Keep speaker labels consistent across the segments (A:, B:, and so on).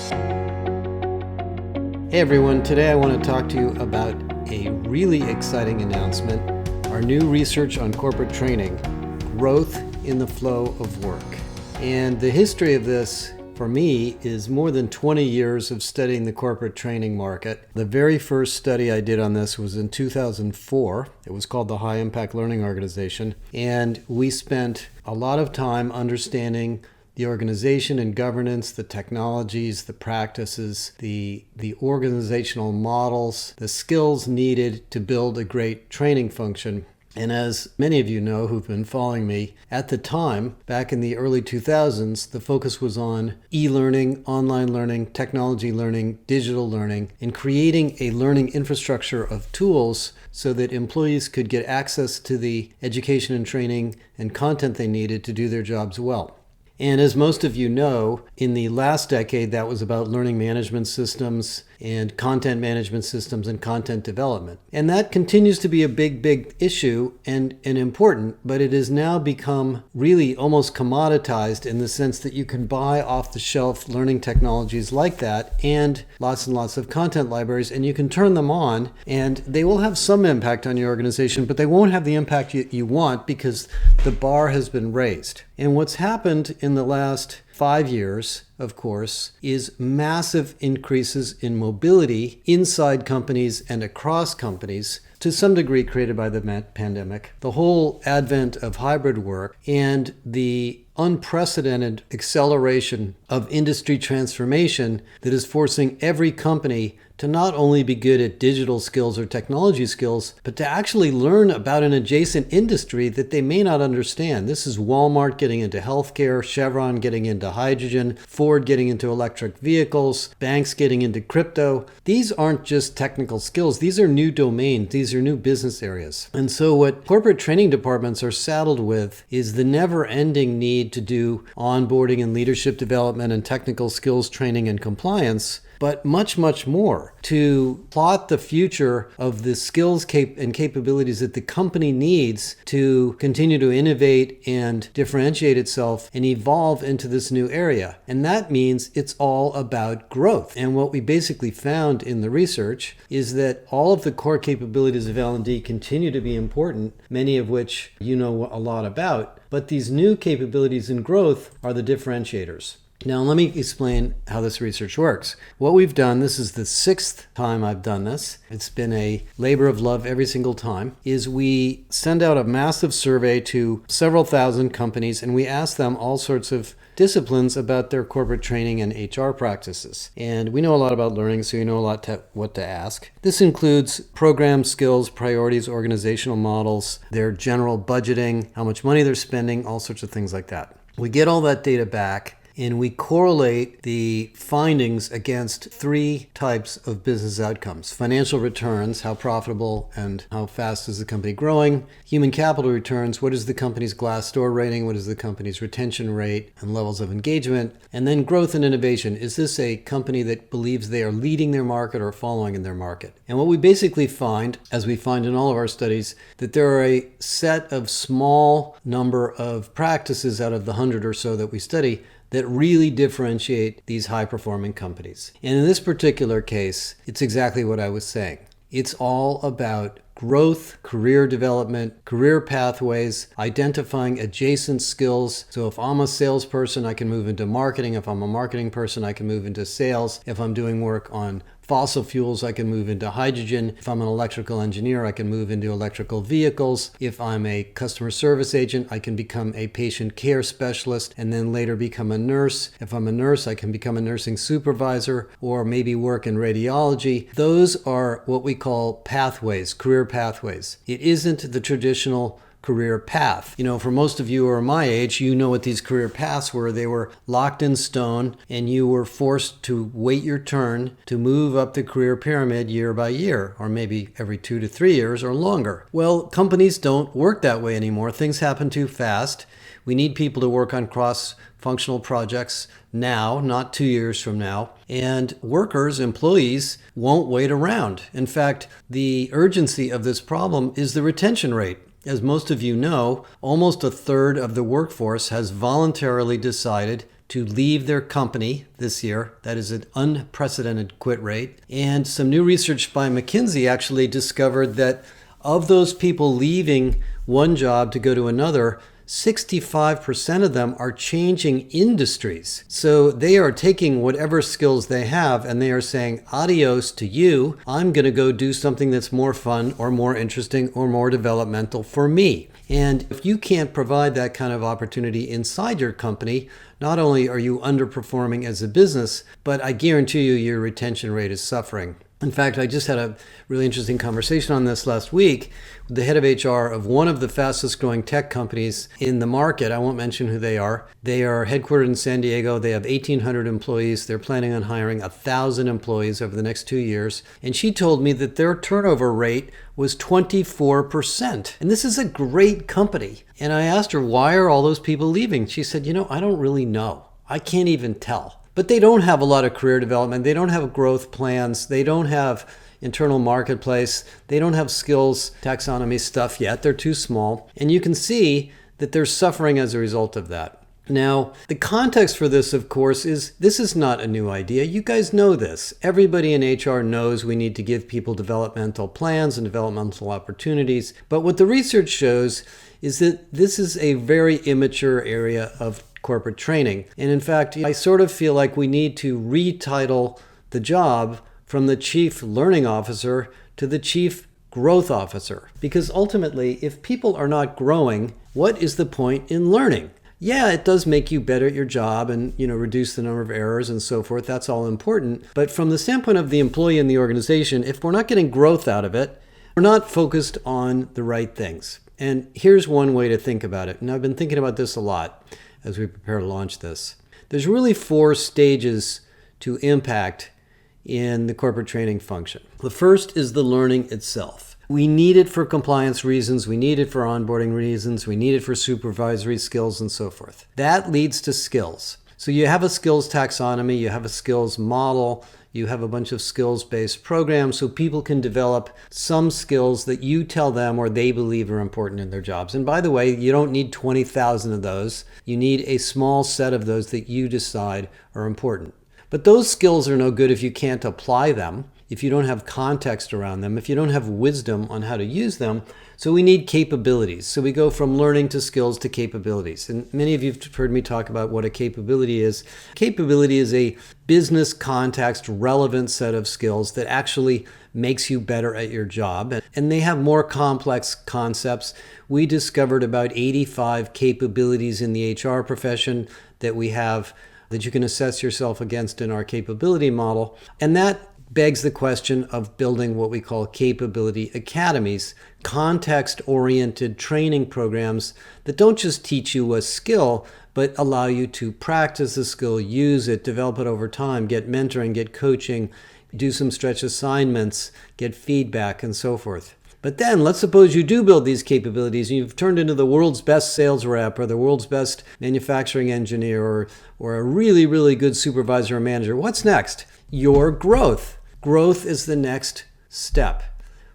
A: Hey everyone, today I want to talk to you about a really exciting announcement, our new research on corporate training, growth in the flow of work. And the history of this, for me, is more than 20 years of studying the corporate training market. The very first study I did on this was in 2004. It was called the High Impact Learning Organization. And we spent a lot of time understanding the organization and governance, the technologies, the practices, the organizational models, the skills needed to build a great training function. And as many of you know who've been following me, at the time, back in the early 2000s, the focus was on e-learning, online learning, technology learning, digital learning, and creating a learning infrastructure of tools so that employees could get access to the education and training and content they needed to do their jobs well. And as most of you know, in the last decade, that was about learning management systems and content management systems and content development. And that continues to be a big issue and important, but it has now become really almost commoditized in the sense that you can buy off-the-shelf learning technologies like that and lots of content libraries, and you can turn them on, and they will have some impact on your organization, but they won't have the impact you want because the bar has been raised. And what's happened in the last 5 years, of course, is massive increases in mobility inside companies and across companies, to some degree created by the pandemic, the whole advent of hybrid work, and the unprecedented acceleration of industry transformation that is forcing every company to not only be good at digital skills or technology skills, but to actually learn about an adjacent industry that they may not understand. This is Walmart getting into healthcare, Chevron getting into hydrogen, Ford getting into electric vehicles, banks getting into crypto. These aren't just technical skills. These are new domains. These are new business areas. And so what corporate training departments are saddled with is the never-ending need to do onboarding and leadership development and technical skills training and compliance, but much more to plot the future of the skills and capabilities that the company needs to continue to innovate and differentiate itself and evolve into this new area. And that means it's all about growth. And what we basically found in the research is that all of the core capabilities of L&D continue to be important, many of which you know a lot about, but these new capabilities and growth are the differentiators. Now, let me explain how this research works. What we've done, this is the 6th time I've done this, it's been a labor of love every single time, is we send out a massive survey to several thousand companies and we ask them all sorts of disciplines about their corporate training and HR practices. And we know a lot about learning, so you know a lot what to ask. This includes program skills, priorities, organizational models, their general budgeting, how much money they're spending, all sorts of things like that. We get all that data back, and we correlate the findings against 3 types of business outcomes. Financial returns, how profitable and how fast is the company growing. Human capital returns, what is the company's Glassdoor rating, what is the company's retention rate and levels of engagement. And then growth and innovation, is this a company that believes they are leading their market or following in their market? And what we basically find, as we find in all of our studies, that there are a set of small number of practices out of the 100 or so that we study that really differentiate these high-performing companies. And in this particular case, it's exactly what I was saying. It's all about growth, career development, career pathways, identifying adjacent skills. So if I'm a salesperson, I can move into marketing. If I'm a marketing person, I can move into sales. If I'm doing work on fossil fuels, I can move into hydrogen. If I'm an electrical engineer, I can move into electrical vehicles. If I'm a customer service agent, I can become a patient care specialist and then later become a nurse. If I'm a nurse, I can become a nursing supervisor or maybe work in radiology. Those are what we call pathways, career pathways. It isn't the traditional career path. You know, for most of you who are my age, you know what these career paths were. They were locked in stone and you were forced to wait your turn to move up the career pyramid year by year, or maybe every 2 to 3 years or longer. Well, companies don't work that way anymore. Things happen too fast. We need people to work on cross-functional projects now, not 2 years from now. And workers, employees, won't wait around. In fact, the urgency of this problem is the retention rate. As most of you know, almost a third of the workforce has voluntarily decided to leave their company this year. That is an unprecedented quit rate. And some new research by McKinsey actually discovered that of those people leaving one job to go to another, 65% of them are changing industries. So they are taking whatever skills they have and they are saying, adios to you. I'm going to go do something that's more fun or more interesting or more developmental for me. And if you can't provide that kind of opportunity inside your company, not only are you underperforming as a business, but I guarantee you your retention rate is suffering. In fact, I just had a really interesting conversation on this last week with the head of HR of one of the fastest growing tech companies in the market. I won't mention who they are. They are headquartered in San Diego. They have 1,800 employees. They're planning on hiring 1,000 employees over the next 2 years. And she told me that their turnover rate was 24%. And this is a great company. And I asked her, why are all those people leaving? She said, I don't really know. I can't even tell. But they don't have a lot of career development. They don't have growth plans. They don't have internal marketplace. They don't have skills taxonomy stuff yet. They're too small. And you can see that they're suffering as a result of that. Now, the context for this, of course, is this is not a new idea. You guys know this. Everybody in HR knows we need to give people developmental plans and developmental opportunities. But what the research shows is that this is a very immature area of corporate training. And in fact, I sort of feel like we need to retitle the job from the chief learning officer to the chief growth officer. Because ultimately, if people are not growing, what is the point in learning? Yeah, it does make you better at your job and, reduce the number of errors and so forth. That's all important. But from the standpoint of the employee in the organization, if we're not getting growth out of it, we're not focused on the right things. And here's one way to think about it. And I've been thinking about this a lot as we prepare to launch this. There's really 4 stages to impact in the corporate training function. The first is the learning itself. We need it for compliance reasons. We need it for onboarding reasons. We need it for supervisory skills and so forth. That leads to skills. So you have a skills taxonomy, you have a skills model, you have a bunch of skills-based programs so people can develop some skills that you tell them or they believe are important in their jobs. And by the way, you don't need 20,000 of those. You need a small set of those that you decide are important. But those skills are no good if you can't apply them, if you don't have context around them, if you don't have wisdom on how to use them. So we need capabilities. So we go from learning to skills to capabilities. And many of you have heard me talk about what a capability is. Capability is a business context relevant set of skills that actually makes you better at your job. And they have more complex concepts. We discovered about 85 capabilities in the HR profession that we have that you can assess yourself against in our capability model. And that begs the question of building what we call capability academies, context-oriented training programs that don't just teach you a skill, but allow you to practice the skill, use it, develop it over time, get mentoring, get coaching, do some stretch assignments, get feedback, and so forth. But then let's suppose you do build these capabilities and you've turned into the world's best sales rep or the world's best manufacturing engineer or a really, really good supervisor or manager. What's next? Your growth. Growth is the next step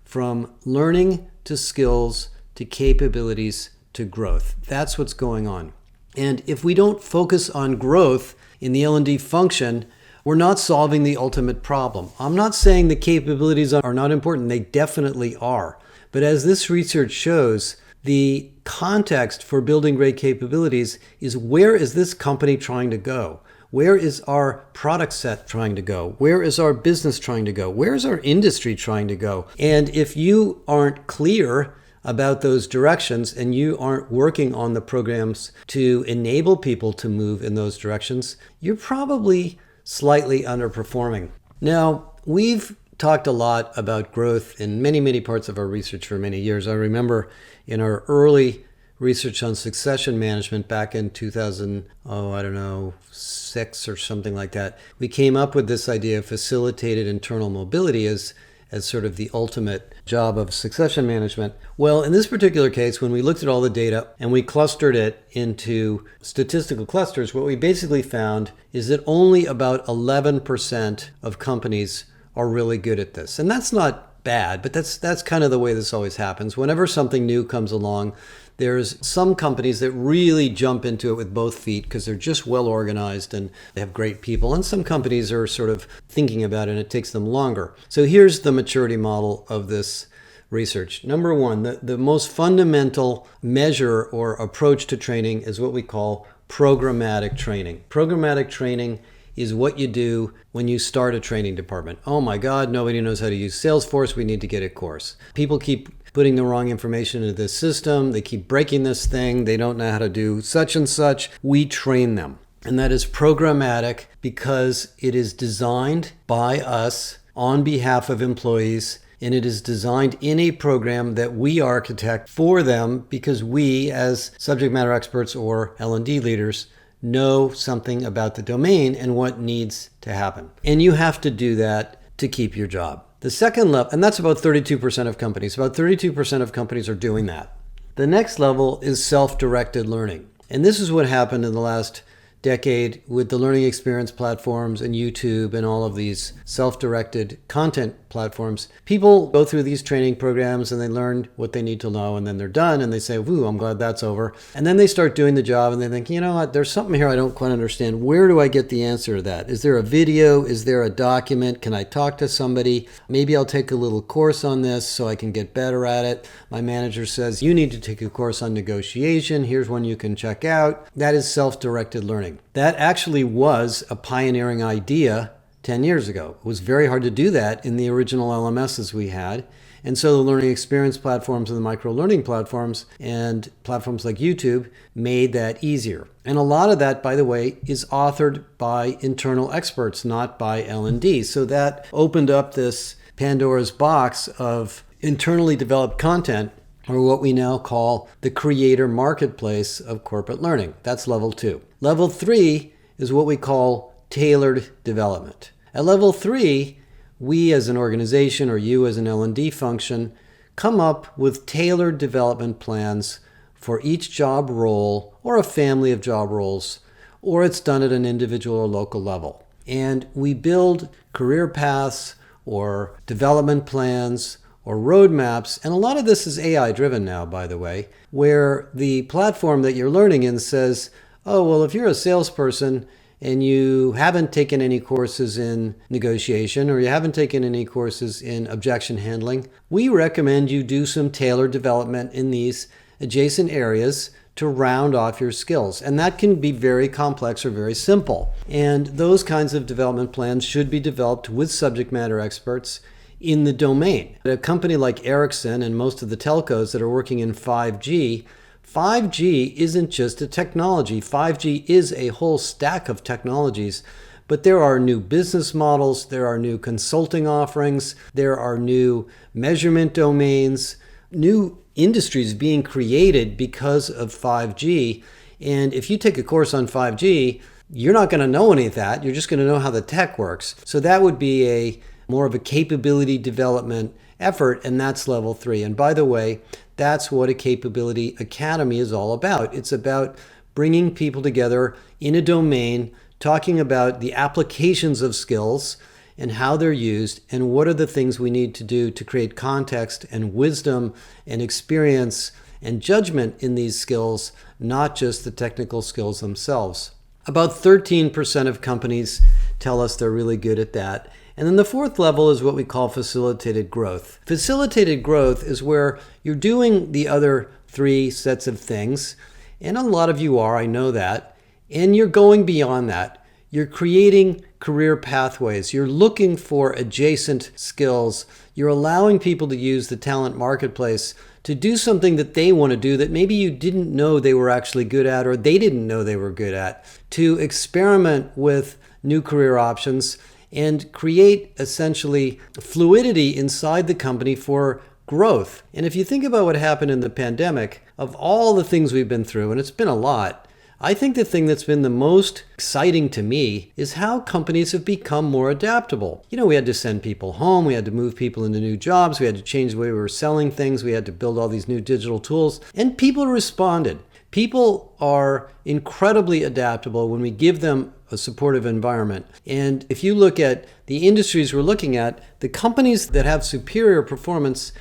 A: from learning to skills to capabilities to growth. That's what's going on. And if we don't focus on growth in the L&D function, we're not solving the ultimate problem. I'm not saying the capabilities are not important. They definitely are. But as this research shows, the context for building great capabilities is where is this company trying to go? Where is our product set trying to go? Where is our business trying to go? Where is our industry trying to go? And if you aren't clear about those directions and you aren't working on the programs to enable people to move in those directions, you're probably slightly underperforming. Now, we've talked a lot about growth in many, many parts of our research for many years. I remember in our early research on succession management back in 2006 or something like that, we came up with this idea of facilitated internal mobility as sort of the ultimate job of succession management. Well, in this particular case, when we looked at all the data and we clustered it into statistical clusters, what we basically found is that only about 11% of companies are really good at this. And that's not bad, but that's kind of the way this always happens. Whenever something new comes along, There's some companies that really jump into it with both feet because they're just well organized and they have great people. And some companies are sort of thinking about it and it takes them longer. So here's the maturity model of this research. Number one, the most fundamental measure or approach to training is what we call programmatic training. Programmatic training is what you do when you start a training department. Oh my God, nobody knows how to use Salesforce. We need to get a course. People keep putting the wrong information into this system. They keep breaking this thing. They don't know how to do such and such. We train them. And that is programmatic because it is designed by us on behalf of employees, and it is designed in a program that we architect for them because we, as subject matter experts or L&D leaders, know something about the domain and what needs to happen. And you have to do that to keep your job. The second level, and that's about 32% of companies. About 32% of companies are doing that. The next level is self-directed learning. And this is what happened in the last decade with the learning experience platforms and YouTube and all of these self-directed content platforms. People go through these training programs and they learn what they need to know, and then they're done and they say, woo, I'm glad that's over. And then they start doing the job and they think, you know what, there's something here I don't quite understand. Where do I get the answer to that? Is there a video? Is there a document? Can I talk to somebody? Maybe I'll take a little course on this so I can get better at it. My manager says, you need to take a course on negotiation. Here's one you can check out. That is self-directed learning. That actually was a pioneering idea 10 years ago. It was very hard to do that in the original LMSs we had. And so the learning experience platforms and the micro-learning platforms and platforms like YouTube made that easier. And a lot of that, by the way, is authored by internal experts, not by L&D. So that opened up this Pandora's box of internally developed content, or what we now call the creator marketplace of corporate learning. That's level 2. Level 3 is what we call tailored development. At level 3, we as an organization or you as an L&D function come up with tailored development plans for each job role or a family of job roles, or it's done at an individual or local level. And we build career paths or development plans or roadmaps, and a lot of this is AI driven now, by the way, where the platform that you're learning in says, oh, well, if you're a salesperson and you haven't taken any courses in negotiation or you haven't taken any courses in objection handling, we recommend you do some tailored development in these adjacent areas to round off your skills. And that can be very complex or very simple. And those kinds of development plans should be developed with subject matter experts in the domain. At a company like Ericsson and most of the telcos that are working in 5G, 5G isn't just a technology. 5G is a whole stack of technologies, but there are new business models, there are new consulting offerings, there are new measurement domains, new industries being created because of 5G. And if you take a course on 5G, you're not going to know any of that. You're just going to know how the tech works. So that would be more of a capability development effort, and that's level 3. And by the way, that's what a capability academy is all about. It's about bringing people together in a domain, talking about the applications of skills and how they're used and what are the things we need to do to create context and wisdom and experience and judgment in these skills, not just the technical skills themselves. About 13% of companies tell us they're really good at that. And then the fourth level is what we call facilitated growth. Facilitated growth is where you're doing the other 3 sets of things, and a lot of you are, I know that, and you're going beyond that. You're creating career pathways. You're looking for adjacent skills. You're allowing people to use the talent marketplace to do something that they want to do that maybe you didn't know they were actually good at or they didn't know they were good at, to experiment with new career options and create essentially fluidity inside the company for growth. And if you think about what happened in the pandemic, of all the things we've been through, and it's been a lot, I think the thing that's been the most exciting to me is how companies have become more adaptable. You know, we had to send people home, we had to move people into new jobs, we had to change the way we were selling things, we had to build all these new digital tools, and people responded. People are incredibly adaptable when we give them a supportive environment. And if you look at the industries we're looking at, the companies that have superior performance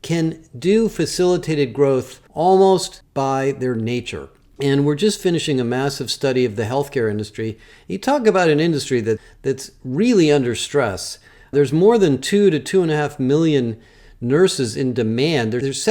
A: can do facilitated growth almost by their nature. And we're just finishing a massive study of the healthcare industry. You talk about an industry that's really under stress. There's more than 2 to 2.5 million nurses in demand. There's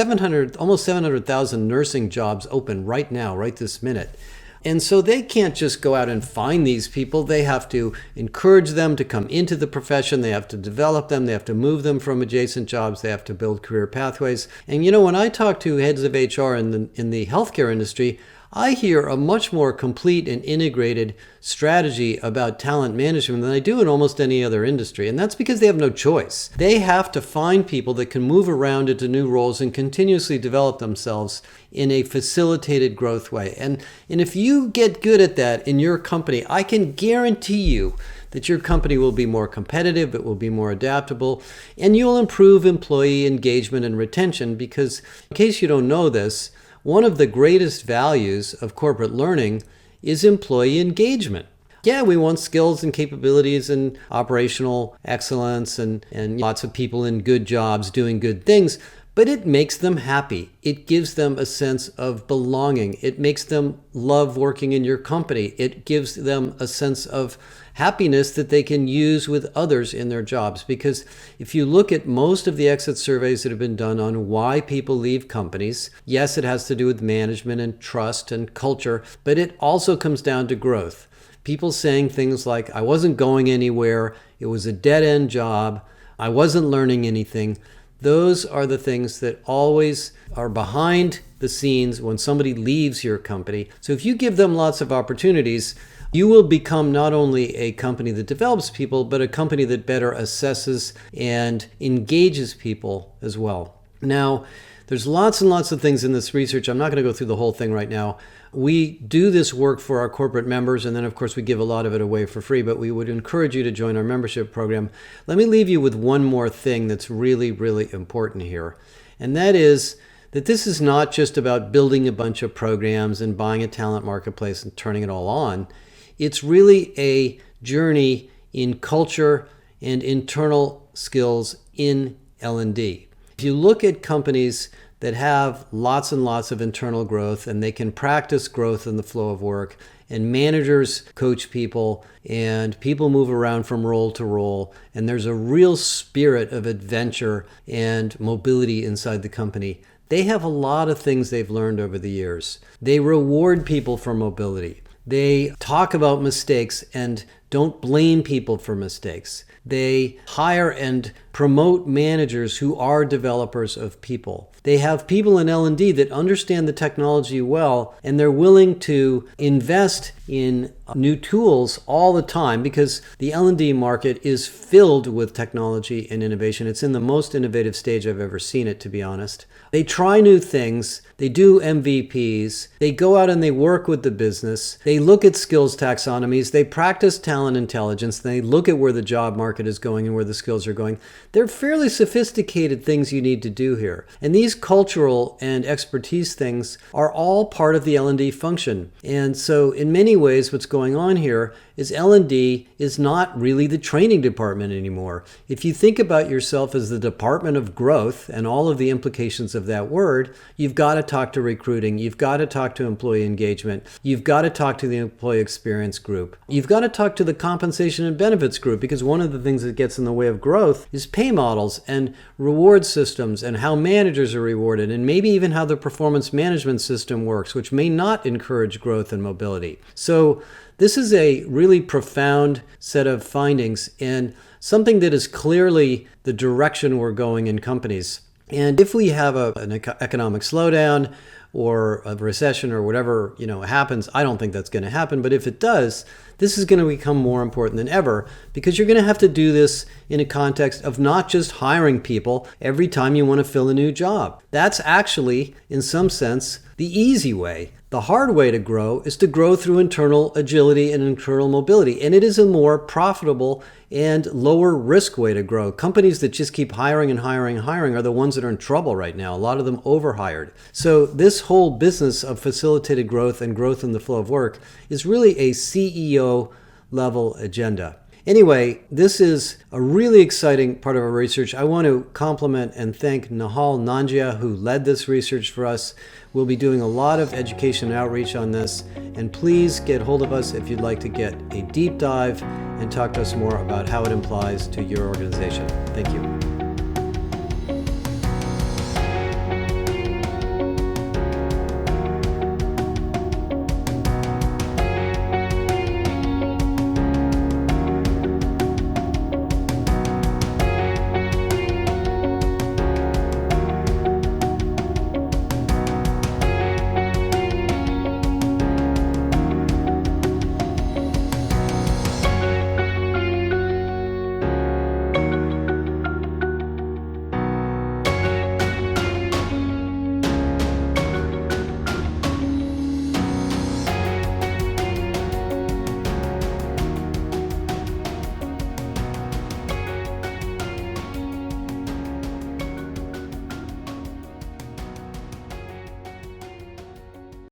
A: almost 700,000 nursing jobs open right now, right this minute. And so they can't just go out and find these people. They have to encourage them to come into the profession. They have to develop them. They have to move them from adjacent jobs. They have to build career pathways. And when I talk to heads of HR in the healthcare industry, I hear a much more complete and integrated strategy about talent management than I do in almost any other industry. And that's because they have no choice. They have to find people that can move around into new roles and continuously develop themselves in a facilitated growth way. And if you get good at that in your company, I can guarantee you that your company will be more competitive, it will be more adaptable, and you'll improve employee engagement and retention because, in case you don't know this, one of the greatest values of corporate learning is employee engagement. Yeah, we want skills and capabilities and operational excellence and lots of people in good jobs doing good things, but it makes them happy. It gives them a sense of belonging. It makes them love working in your company. It gives them a sense of happiness that they can use with others in their jobs. Because if you look at most of the exit surveys that have been done on why people leave companies, yes, it has to do with management and trust and culture, but it also comes down to growth. People saying things like, I wasn't going anywhere, it was a dead-end job, I wasn't learning anything. Those are the things that always are behind the scenes when somebody leaves your company. So if you give them lots of opportunities, you will become not only a company that develops people, but a company that better assesses and engages people as well. Now, there's lots and lots of things in this research. I'm not going to go through the whole thing right now. We do this work for our corporate members, and then, of course, we give a lot of it away for free, but we would encourage you to join our membership program. Let me leave you with one more thing that's really, really important here, and that is that this is not just about building a bunch of programs and buying a talent marketplace and turning it all on. It's really a journey in culture and internal skills in L&D. If you look at companies that have lots and lots of internal growth and they can practice growth in the flow of work, and managers coach people and people move around from role to role, and there's a real spirit of adventure and mobility inside the company, they have a lot of things they've learned over the years. They reward people for mobility. They talk about mistakes and don't blame people for mistakes. They hire and promote managers who are developers of people. They have people in L&D that understand the technology well, and they're willing to invest in new tools all the time because the L&D market is filled with technology and innovation. It's in the most innovative stage I've ever seen it, to be honest. They try new things. They do MVPs. They go out and they work with the business. They look at skills taxonomies. They practice talent intelligence. They look at where the job market is going and where the skills are going. They're fairly sophisticated things you need to do here. And these cultural and expertise things are all part of the L&D function. And so in many ways, what's going on here is L&D is not really the training department anymore. If you think about yourself as the department of growth and all of the implications of that word, you've got to talk to recruiting. You've got to talk to employee engagement. You've got to talk to the employee experience group. You've got to talk to the compensation and benefits group, because one of the things that gets in the way of growth is pay models and reward systems and how managers are rewarded, and maybe even how the performance management system works, which may not encourage growth and mobility. So this is a really profound set of findings and something that is clearly the direction we're going in companies. And if we have an economic slowdown or a recession or whatever happens, I don't think that's going to happen. But if it does, this is going to become more important than ever, because you're going to have to do this in a context of not just hiring people every time you want to fill a new job. That's actually, in some sense, the easy way. The hard way to grow is to grow through internal agility and internal mobility. And it is a more profitable and lower risk way to grow. Companies that just keep hiring and hiring and hiring are the ones that are in trouble right now. A lot of them overhired. So this whole business of facilitated growth and growth in the flow of work is really a CEO level agenda. Anyway, this is a really exciting part of our research. I want to compliment and thank Nahal Nangia, who led this research for us. We'll be doing a lot of education and outreach on this, and please get hold of us if you'd like to get a deep dive and talk to us more about how it applies to your organization. Thank you.